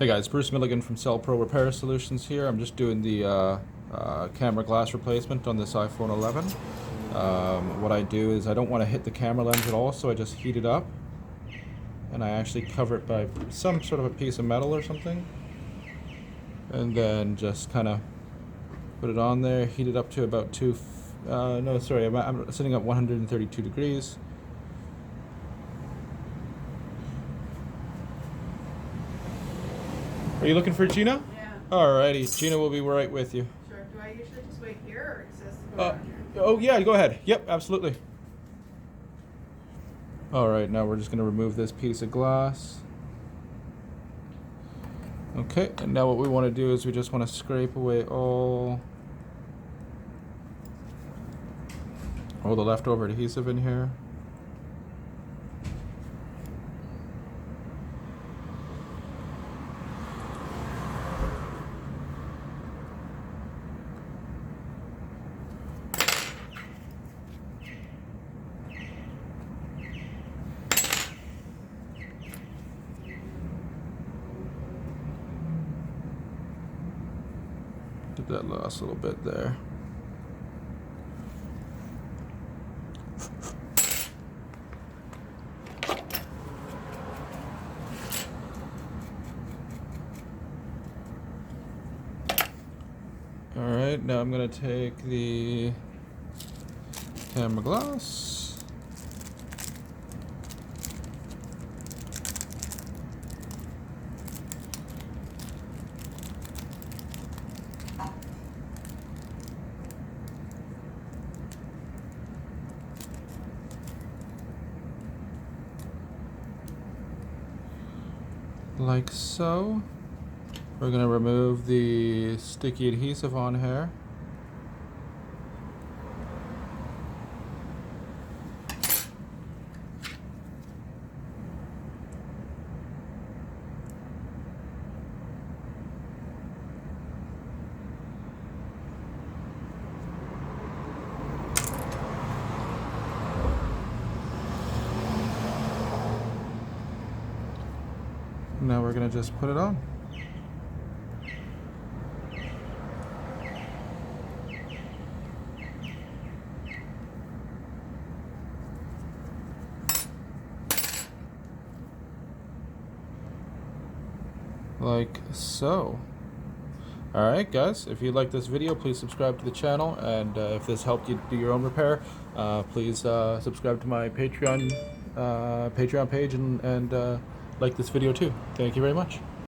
Hey guys, Bruce Milligan from Cellpro Repair Solutions here. I'm just doing the camera glass replacement on this iPhone 11. What I do is I don't want to hit the camera lens at all, so I just heat it up. And I actually cover it by some sort of a piece of metal or something. And then just kind of put it on there, heat it up to about I'm sitting at 132 degrees. Are you looking for Gina? Yeah. Alrighty, Gina will be right with you. Sure. Do I usually just wait here or access to go down here? Oh yeah, go ahead. Yep, absolutely. Alright, now we're just going to remove this piece of glass. Okay, and now what we want to do is we just want to scrape away all the leftover adhesive in here. Get that last little bit there. Alright, now I'm going to take the camera glass. Like so. We're going to remove the sticky adhesive on here. Now we're going to just put it on. Like so. Alright guys, if you like this video, please subscribe to the channel, and if this helped you do your own repair, please subscribe to my Patreon page and like this video too. Thank you very much.